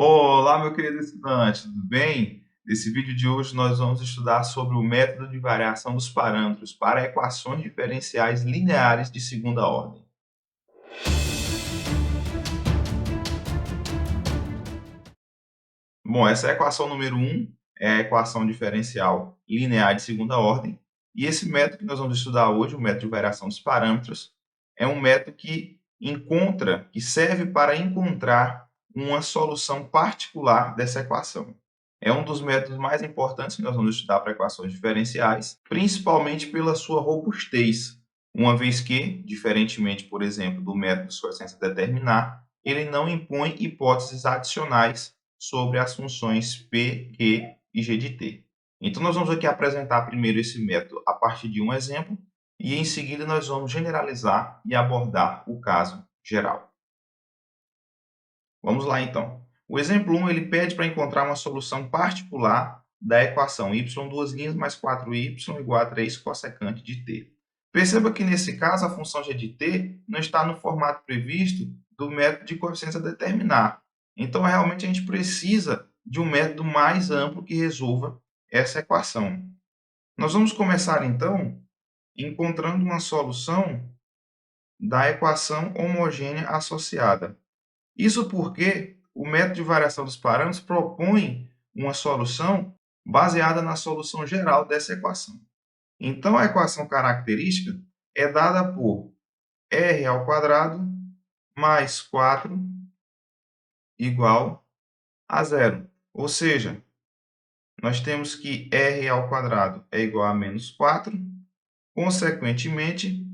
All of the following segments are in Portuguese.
Olá, meu querido estudante, tudo bem? Nesse vídeo de hoje nós vamos estudar sobre o método de variação dos parâmetros para equações diferenciais lineares de segunda ordem. Bom, essa é a equação número 1, é a equação diferencial linear de segunda ordem, e esse método que nós vamos estudar hoje, o método de variação dos parâmetros, é um método que serve para encontrar uma solução particular dessa equação. É um dos métodos mais importantes que nós vamos estudar para equações diferenciais, principalmente pela sua robustez, uma vez que, diferentemente, por exemplo, do método de suficiência determinar, ele não impõe hipóteses adicionais sobre as funções p, q e g de t. Então, nós vamos aqui apresentar primeiro esse método a partir de um exemplo e, em seguida, nós vamos generalizar e abordar o caso geral. Vamos lá, então. O exemplo 1 ele pede para encontrar uma solução particular da equação y duas linhas mais 4y igual a 3 cossecante de t. Perceba que, nesse caso, a função g de t não está no formato previsto do método de coeficiência determinar. Então, realmente, a gente precisa de um método mais amplo que resolva essa equação. Nós vamos começar, então, encontrando uma solução da equação homogênea associada. Isso porque o método de variação dos parâmetros propõe uma solução baseada na solução geral dessa equação. Então, a equação característica é dada por r ao quadrado mais 4 igual a zero. Ou seja, nós temos que r ao quadrado é igual a menos 4, consequentemente,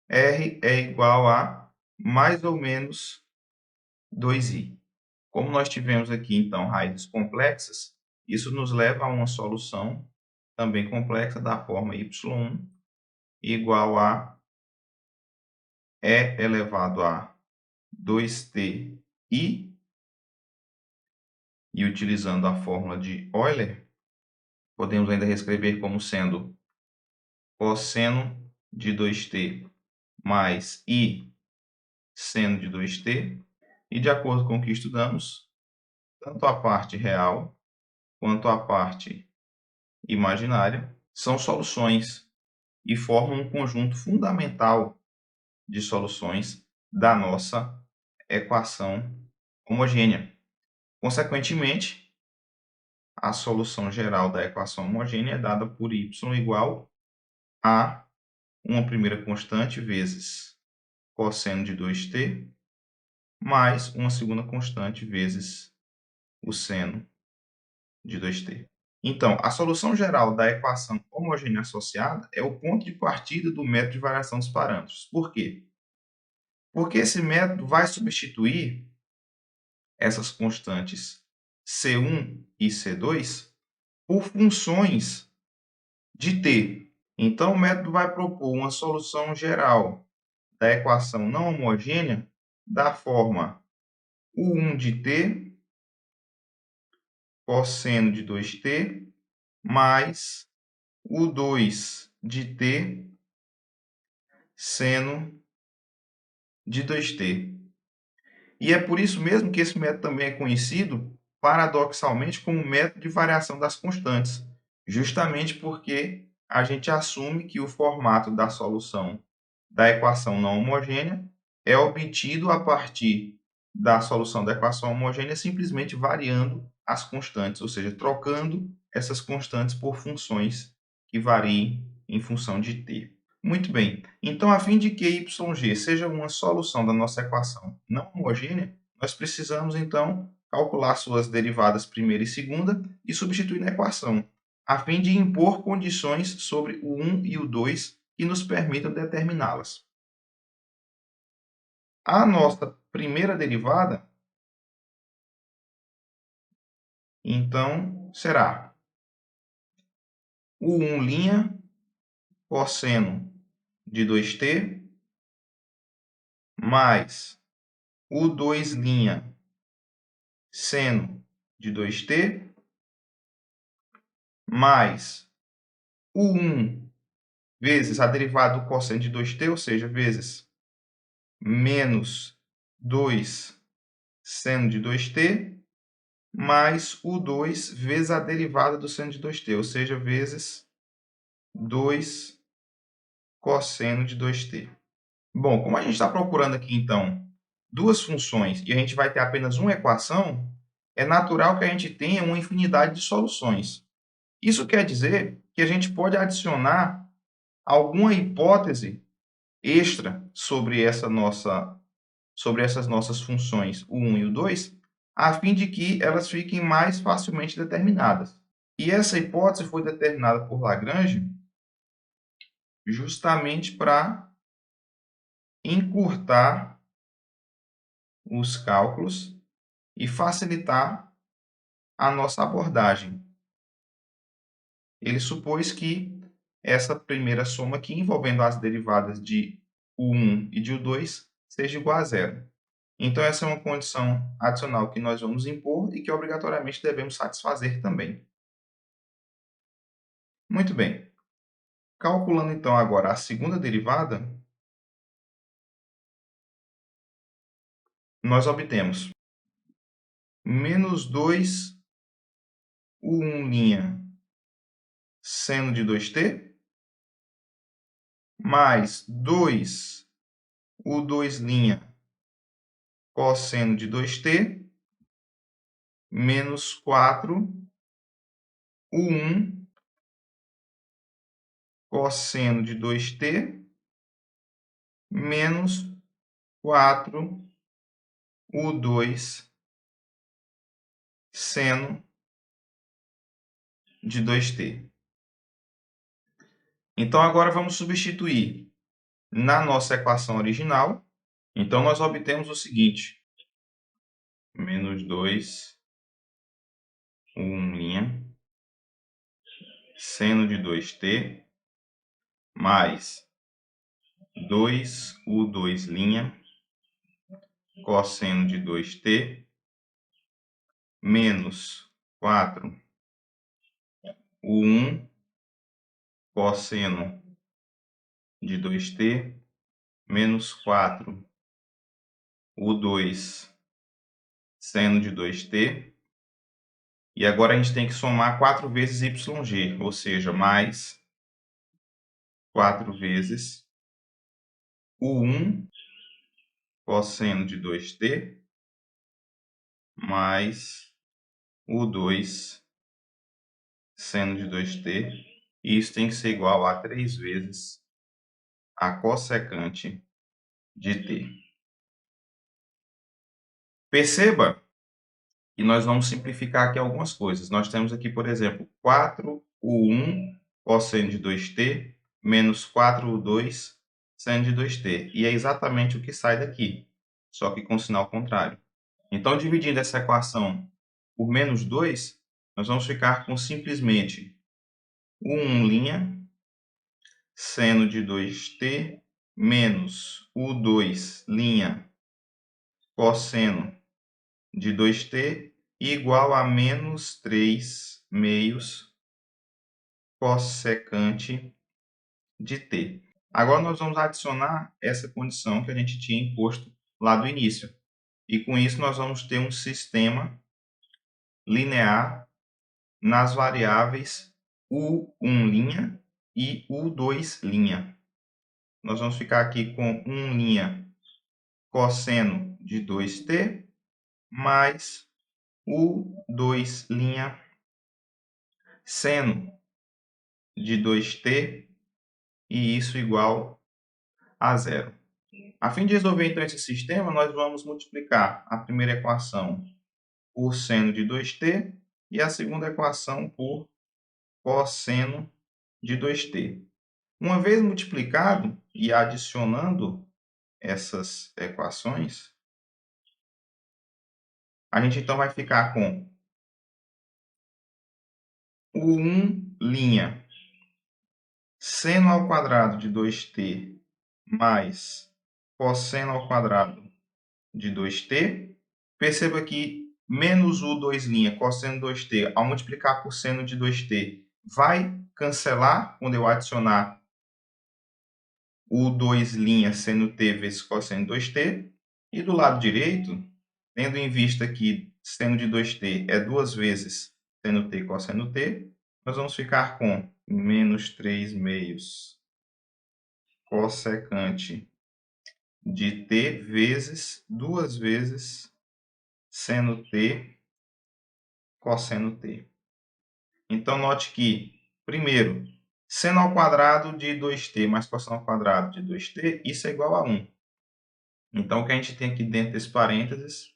r é igual a mais ou menos 2i. Como nós tivemos aqui, então, raízes complexas, isso nos leva a uma solução também complexa da forma y1 igual a e elevado a 2ti, e utilizando a fórmula de Euler, podemos ainda reescrever como sendo cosseno de 2t mais i seno de 2t, e de acordo com o que estudamos, tanto a parte real quanto a parte imaginária são soluções e formam um conjunto fundamental de soluções da nossa equação homogênea. Consequentemente, a solução geral da equação homogênea é dada por y igual a uma primeira constante vezes cosseno de 2t mais uma segunda constante vezes o seno de 2t. Então, a solução geral da equação homogênea associada é o ponto de partida do método de variação dos parâmetros. Por quê? Porque esse método vai substituir essas constantes C1 e C2 por funções de t. Então, o método vai propor uma solução geral da equação não homogênea da forma U1 de t cosseno de 2t mais U2 de t seno de 2t. E é por isso mesmo que esse método também é conhecido, paradoxalmente, como método de variação das constantes, justamente porque a gente assume que o formato da solução da equação não homogênea é obtido a partir da solução da equação homogênea simplesmente variando as constantes, ou seja, trocando essas constantes por funções que variem em função de t. Muito bem, então, a fim de que yg seja uma solução da nossa equação não homogênea, nós precisamos, então, calcular suas derivadas primeira e segunda e substituir na equação, a fim de impor condições sobre o 1 e o 2 que nos permitam determiná-las. A nossa primeira derivada, então, será o 1' cosseno de 2t mais o 2' seno de 2t mais o 1 vezes a derivada do cosseno de 2t, ou seja, vezes menos 2 seno de 2t, mais U2 vezes a derivada do seno de 2t, ou seja, vezes 2 cosseno de 2t. Bom, como a gente está procurando aqui, então, duas funções e a gente vai ter apenas uma equação, é natural que a gente tenha uma infinidade de soluções. Isso quer dizer que a gente pode adicionar alguma hipótese extra sobre essas nossas funções, o 1 e o 2, a fim de que elas fiquem mais facilmente determinadas. E essa hipótese foi determinada por Lagrange justamente para encurtar os cálculos e facilitar a nossa abordagem. Ele supôs que essa primeira soma aqui, envolvendo as derivadas de U1 e de U2, seja igual a zero. Então, essa é uma condição adicional que nós vamos impor e que obrigatoriamente devemos satisfazer também. Muito bem. Calculando, então, agora a segunda derivada, nós obtemos menos 2 U1' seno de 2t, mais 2 U2' cosseno de 2t, menos 4 U1 cosseno de 2t, menos 4 U2 seno de 2t. Então, agora vamos substituir na nossa equação original. Então, nós obtemos o seguinte: menos 2 U1' seno de 2t, mais 2 U2' cosseno de 2t, menos 4 U1 cosseno de 2t, menos 4 U2 seno de 2t. E agora a gente tem que somar 4 vezes yg, ou seja, mais 4 vezes U1 cosseno de 2t, mais U2 seno de 2t. E isso tem que ser igual a 3 vezes a cossecante de t. Perceba que nós vamos simplificar aqui algumas coisas. Nós temos aqui, por exemplo, 4U1 cosseno de 2t menos 4U2 seno de 2t. E é exatamente o que sai daqui, só que com sinal contrário. Então, dividindo essa equação por menos 2, nós vamos ficar com simplesmente U1' seno de 2t menos U2' cosseno de 2t igual a menos 3 meios cossecante de t. Agora nós vamos adicionar essa condição que a gente tinha imposto lá do início. E com isso nós vamos ter um sistema linear nas variáveis U1' e U2'. Nós vamos ficar aqui com 1' cosseno de 2t mais U2' seno de 2t, e isso igual a zero. A fim de resolver então esse sistema, nós vamos multiplicar a primeira equação por seno de 2t e a segunda equação por cosseno de 2t. Uma vez multiplicado e adicionando essas equações, a gente então vai ficar com U1' seno ao quadrado de 2t mais cosseno ao quadrado de 2t. Perceba que menos U2' cosseno de 2t, ao multiplicar por seno de 2t, vai cancelar quando eu adicionar U2' seno t vezes cosseno de 2t. E do lado direito, tendo em vista que seno de 2t é 2 vezes seno t cosseno t, nós vamos ficar com menos 3 meios cossecante de t vezes 2 vezes seno t cosseno t. Então, note que, primeiro, seno ao quadrado de 2t mais cosseno ao quadrado de 2t, isso é igual a 1. Então, o que a gente tem aqui dentro desse parênteses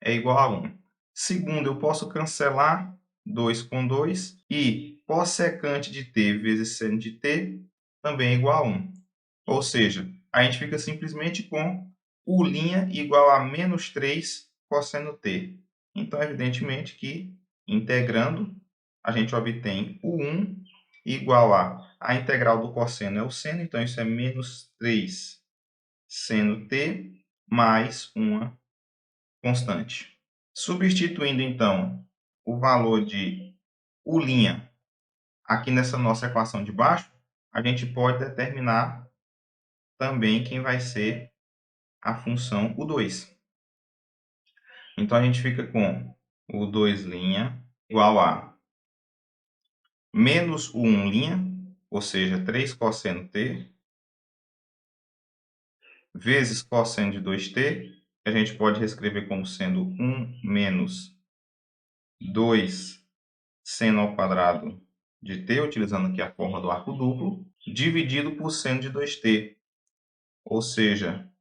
é igual a 1. Segundo, eu posso cancelar 2 com 2 e cossecante de t vezes seno de t também é igual a 1. Ou seja, a gente fica simplesmente com U' igual a menos 3 cosseno t. Então, evidentemente que, integrando, a gente obtém U1 igual a integral do cosseno é o seno, então isso é menos 3 seno t mais uma constante. Substituindo, então, o valor de U' aqui nessa nossa equação de baixo, a gente pode determinar também quem vai ser a função U2. Então, a gente fica com U2' igual a menos U1', ou seja, 3 cosseno t, vezes cosseno de 2t, que a gente pode reescrever como sendo 1 menos 2 seno ao quadrado de t, utilizando aqui a forma do arco duplo, dividido por seno de 2t, ou seja,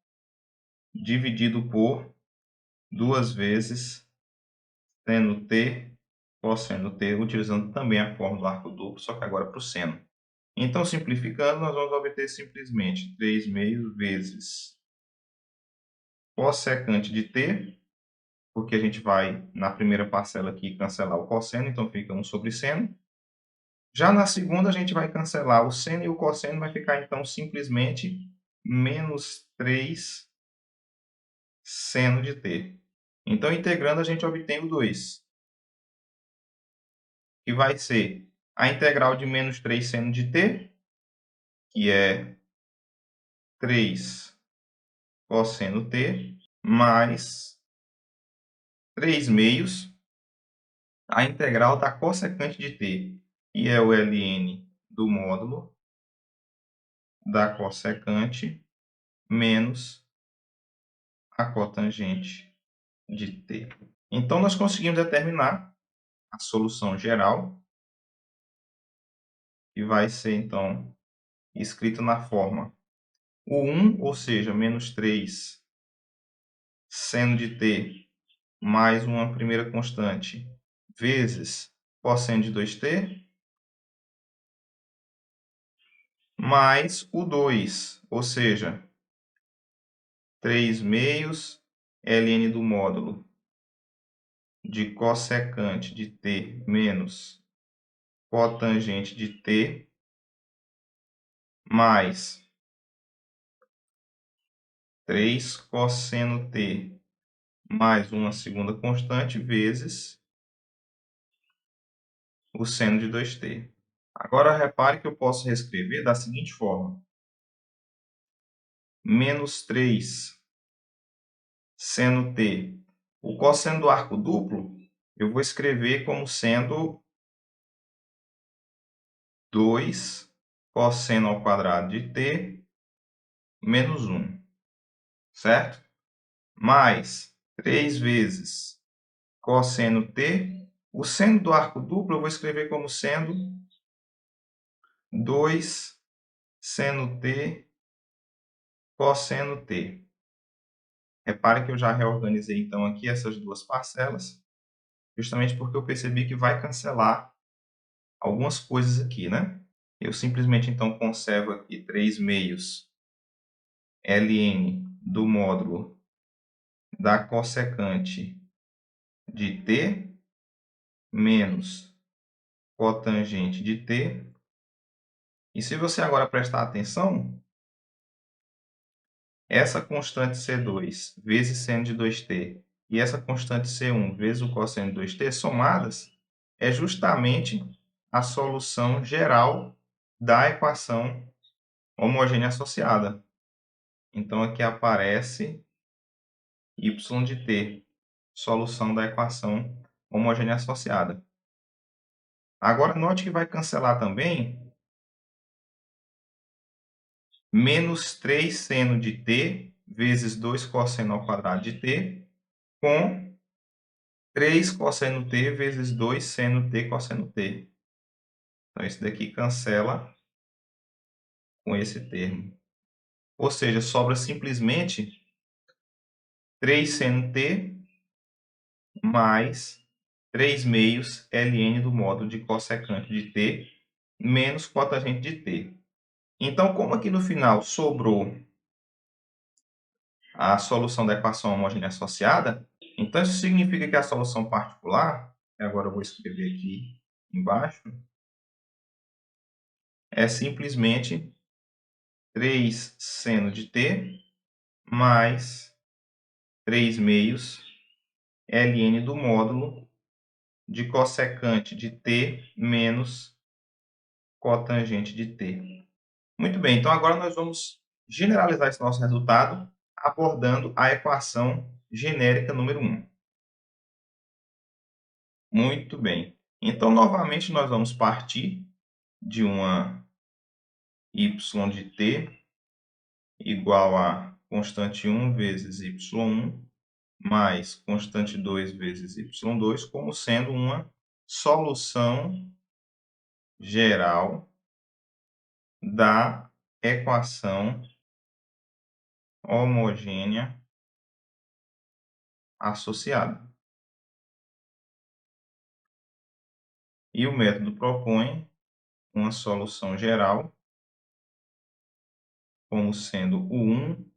dividido por 2 vezes seno t cosseno t, utilizando também a forma do arco duplo, só que agora para o seno. Então, simplificando, nós vamos obter simplesmente 3 meios vezes cossecante de t, porque a gente vai, na primeira parcela aqui, cancelar o cosseno, então fica 1 sobre seno. Já na segunda, a gente vai cancelar o seno e o cosseno, vai ficar, então, simplesmente menos 3 seno de t. Então, integrando, a gente obtém o 2, que vai ser a integral de menos 3 seno de t, que é 3 cosseno t, mais 3 meios, a integral da cossecante de t, que é o ln do módulo da cossecante menos a cotangente de t. Então, nós conseguimos determinar a solução geral, que vai ser, então, escrita na forma U1, ou seja, menos 3 seno de t mais uma primeira constante, vezes cosseno de 2t, mais o 2, ou seja, 3 meios ln do módulo de cossecante de t menos cotangente de t, mais 3 cosseno t mais uma segunda constante vezes o seno de 2t. Agora, repare que eu posso reescrever da seguinte forma. Menos 3 seno t. O cosseno do arco duplo, eu vou escrever como sendo 2 cosseno ao quadrado de t menos 1, certo? Mais 3 vezes cosseno t. O seno do arco duplo eu vou escrever como sendo 2 seno t cosseno t. Repare que eu já reorganizei então aqui essas duas parcelas, justamente porque eu percebi que vai cancelar algumas coisas aqui, né? Eu simplesmente então conservo aqui 3 meios ln do módulo da cossecante de t menos cotangente de t. E se você agora prestar atenção, essa constante C2 vezes seno de 2t e essa constante C1 vezes o cosseno de 2t somadas é justamente a solução geral da equação homogênea associada. Então, aqui aparece y de t. solução da equação homogênea associada. Agora, note que vai cancelar também menos 3 seno de t vezes 2 cosseno ao quadrado de t com 3 cosseno t vezes 2 seno t cosseno t. Então, esse daqui cancela com esse termo. Ou seja, sobra simplesmente 3 seno t mais 3 meios ln do módulo de cossecante de t menos cotangente de t. Então, como aqui no final sobrou a solução da equação homogênea associada, então isso significa que a solução particular, agora eu vou escrever aqui embaixo, é simplesmente 3 seno de t mais 3 meios ln do módulo de cossecante de t menos cotangente de t. Muito bem, então agora nós vamos generalizar esse nosso resultado abordando a equação genérica número 1. Muito bem. Então, novamente, nós vamos partir de uma y de t igual a constante 1 vezes y1 mais constante 2 vezes y2 como sendo uma solução geral da equação homogênea associada. E o método propõe uma solução geral como sendo o 1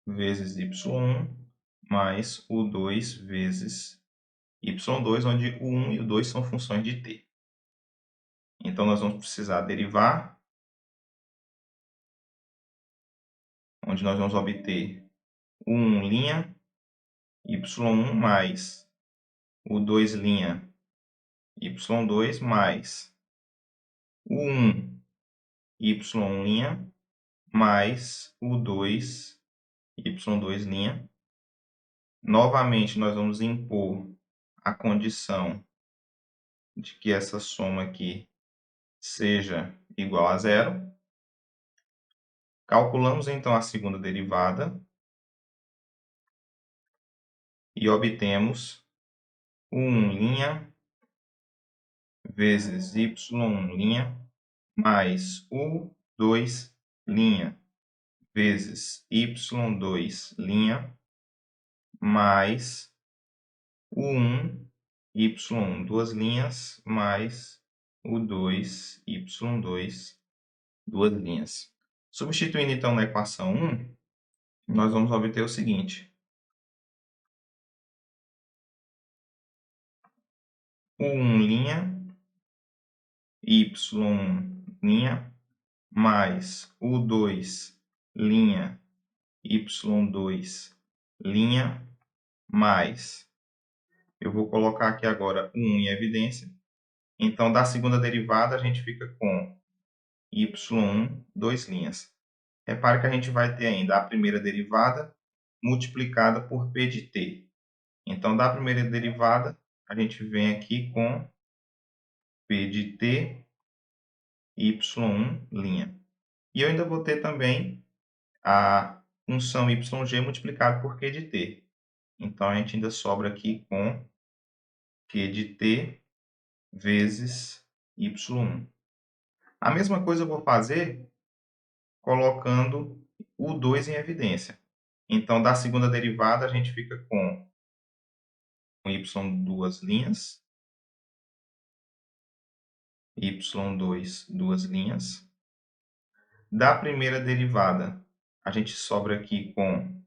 vezes y1 mais o 2 vezes y2, onde o 1 e o 2 são funções de t. Então, nós vamos precisar derivar, onde nós vamos obter o 1' y1 mais o 2' y2 mais o 1 y1' mais o 2 y2'. Novamente, nós vamos impor a condição de que essa soma aqui seja igual a zero. Calculamos então a segunda derivada e obtemos o 1' vezes y1' mais o 2' vezes y2' mais o 1 y1 duas linhas mais o 2 y2 duas linhas. Substituindo então na equação 1, nós vamos obter o seguinte: o 1' y1' mais o 2' y2' mais, eu vou colocar aqui agora 1 em evidência. Então, da segunda derivada, a gente fica com y1, duas linhas. Repare que a gente vai ter ainda a primeira derivada multiplicada por p de t. Então, da primeira derivada, a gente vem aqui com p de t, y1'. E eu ainda vou ter também a função yg multiplicado por q de t. Então, a gente ainda sobra aqui com q de t vezes y1. A mesma coisa eu vou fazer colocando o 2 em evidência. Então, da segunda derivada, a gente fica com y duas linhas, y2 duas linhas. Da primeira derivada, a gente sobra aqui com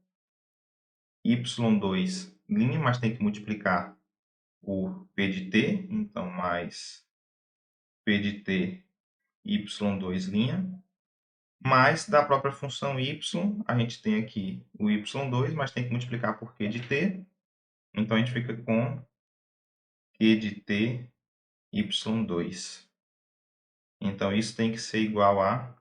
y2', mas tem que multiplicar por p de t, então mais p de t y2', mais da própria função y, a gente tem aqui o y2, mas tem que multiplicar por q de t, então a gente fica com q de t y2. Então isso tem que ser igual a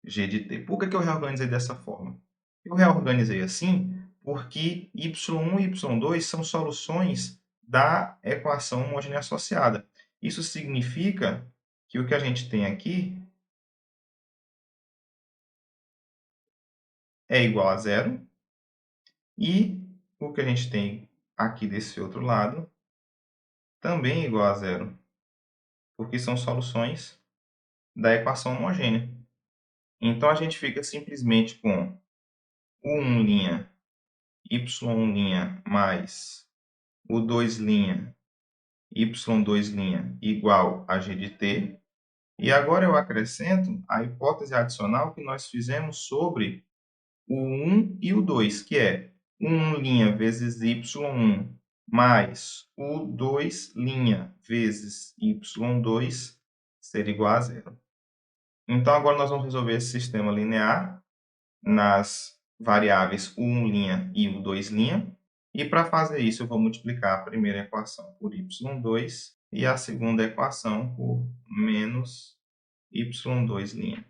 g de t. Por que eu reorganizei dessa forma? Eu reorganizei assim porque y1 e y2 são soluções da equação homogênea associada. Isso significa que o que a gente tem aqui é igual a zero e o que a gente tem aqui desse outro lado também é igual a zero, porque são soluções da equação homogênea. Então, a gente fica simplesmente com U1' y1' mais U2' y2' igual a g de t. E agora eu acrescento a hipótese adicional que nós fizemos sobre o 1 e o 2, que é 1' vezes y1 mais o 2' vezes y2 ser igual a zero. Então, agora nós vamos resolver esse sistema linear nas variáveis u1' e u2'. E para fazer isso, eu vou multiplicar a primeira equação por y2 e a segunda equação por menos y2'.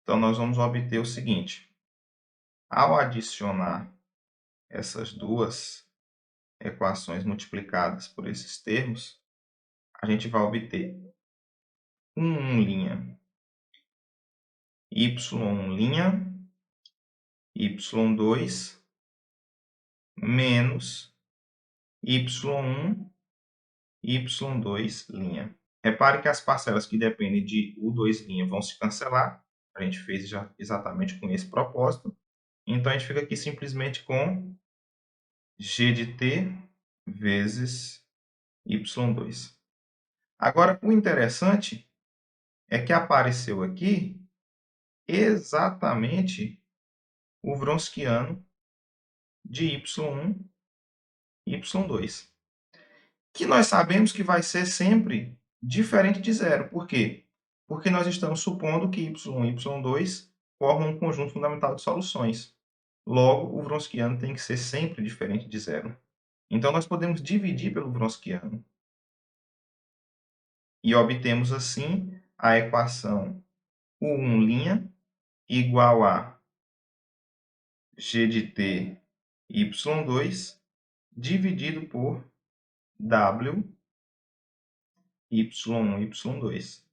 Então, nós vamos obter o seguinte. Ao adicionar essas duas equações multiplicadas por esses termos, a gente vai obter y1' y2 menos y1 y2'. Repare que as parcelas que dependem de U2' vão se cancelar. A gente fez já exatamente com esse propósito. Então, a gente fica aqui simplesmente com g de t vezes y2. Agora, o interessante é que apareceu aqui exatamente o Wronskiano de y1 e y2, que nós sabemos que vai ser sempre diferente de zero. Por quê? Porque nós estamos supondo que y1 e y2 formam um conjunto fundamental de soluções. Logo, o Wronskiano tem que ser sempre diferente de zero. Então, nós podemos dividir pelo Wronskiano. E obtemos, assim, a equação U1' igual a g de t y2 dividido por w y1, y2.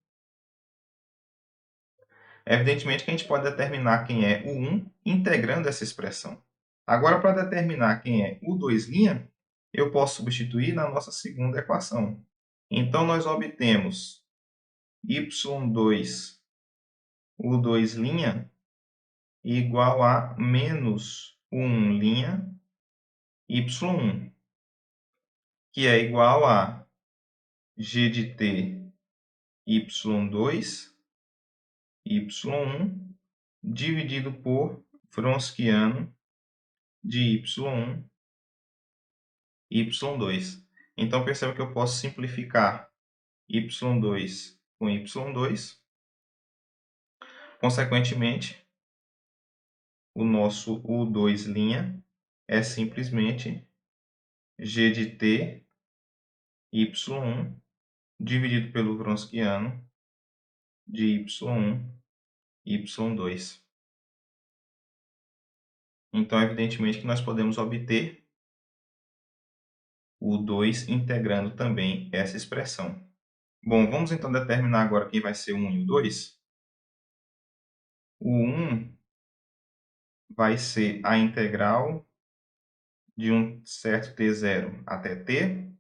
Evidentemente que a gente pode determinar quem é o 1 integrando essa expressão. Agora, para determinar quem é o 2', eu posso substituir na nossa segunda equação. Então, nós obtemos y2, o 2' igual a menos 1' y1, que é igual a g de t y2 y1 dividido por Wronskiano de y1 y2. Então, perceba que eu posso simplificar y2 com y2. Consequentemente, o nosso U2' é simplesmente g de t y1 dividido pelo Wronskiano de y1 y2. Então, evidentemente que nós podemos obter o 2 integrando também essa expressão. Bom, vamos então determinar agora quem vai ser o 1 e o 2. O 1 vai ser a integral de um certo t0 até t,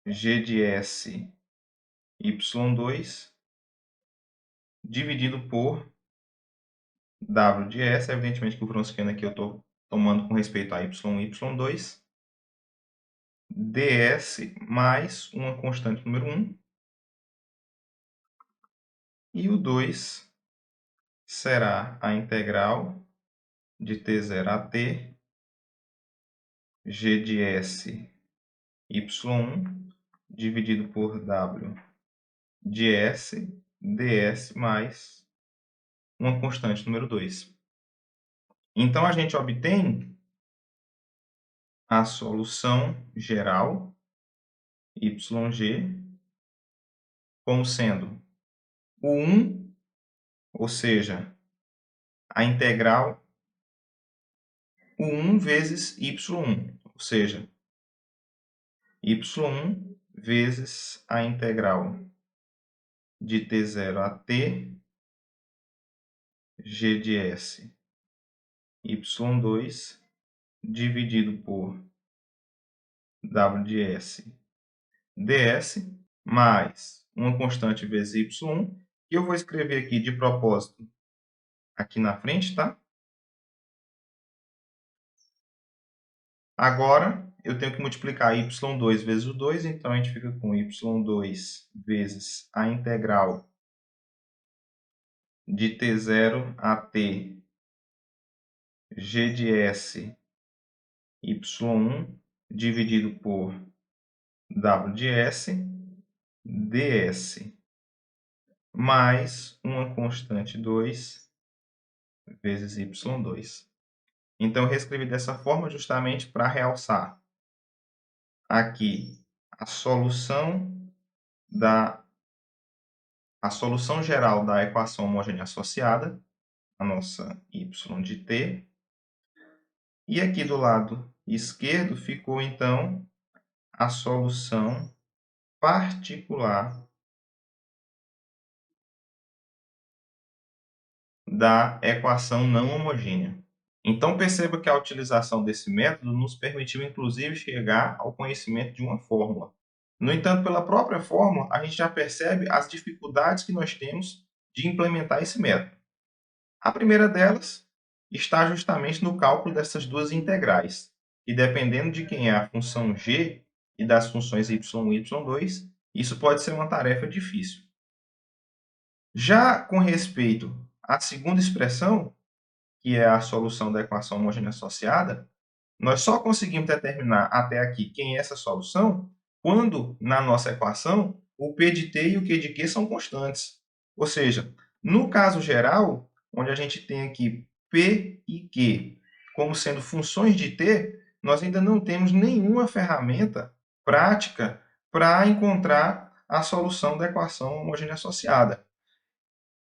g de s y2 dividido por w de s, evidentemente que o Wronskiano aqui eu estou tomando com respeito a y1 e y2, ds mais uma constante número 1, e o 2 será a integral de t0 a t, g de s y1 dividido por w de s ds mais uma constante número 2. Então, a gente obtém a solução geral YG como sendo o 1, ou seja, a integral U1 vezes y1, ou seja, y1 vezes a integral de t0 a t, g de s, y2 dividido por w de s ds, mais uma constante vezes y1, que eu vou escrever aqui de propósito aqui na frente, tá? Agora, eu tenho que multiplicar y2 vezes o 2, então a gente fica com y2 vezes a integral de t0 a t g de s y1 dividido por w de s ds, mais uma constante 2 vezes y2. Então, eu reescrevi dessa forma justamente para realçar aqui a solução geral da equação homogênea associada, a nossa y de t. E aqui do lado esquerdo ficou, então, a solução particular da equação não homogênea. Então, perceba que a utilização desse método nos permitiu, inclusive, chegar ao conhecimento de uma fórmula. No entanto, pela própria fórmula, a gente já percebe as dificuldades que nós temos de implementar esse método. A primeira delas está justamente no cálculo dessas duas integrais, e dependendo de quem é a função g e das funções y1 e y2, isso pode ser uma tarefa difícil. Já com respeito à segunda expressão, que é a solução da equação homogênea associada, nós só conseguimos determinar até aqui quem é essa solução quando, na nossa equação, o P de t e o Q de Q são constantes. Ou seja, no caso geral, onde a gente tem aqui P e Q como sendo funções de t, nós ainda não temos nenhuma ferramenta prática para encontrar a solução da equação homogênea associada.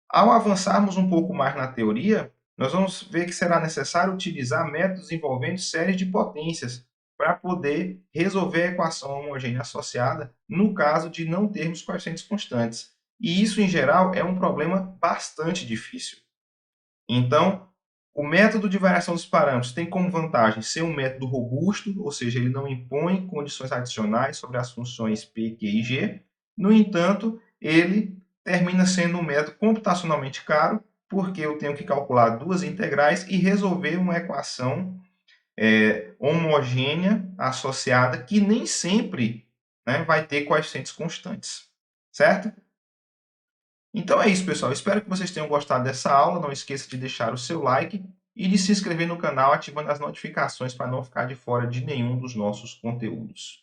Ao avançarmos um pouco mais na teoria, nós vamos ver que será necessário utilizar métodos envolvendo séries de potências para poder resolver a equação homogênea associada no caso de não termos coeficientes constantes. E isso, em geral, é um problema bastante difícil. Então, o método de variação dos parâmetros tem como vantagem ser um método robusto, ou seja, ele não impõe condições adicionais sobre as funções p, q e g. No entanto, ele termina sendo um método computacionalmente caro, porque eu tenho que calcular duas integrais e resolver uma equação homogênea associada que nem sempre, né, vai ter coeficientes constantes, certo? Então é isso, pessoal. Espero que vocês tenham gostado dessa aula. Não esqueça de deixar o seu like e de se inscrever no canal ativando as notificações para não ficar de fora de nenhum dos nossos conteúdos.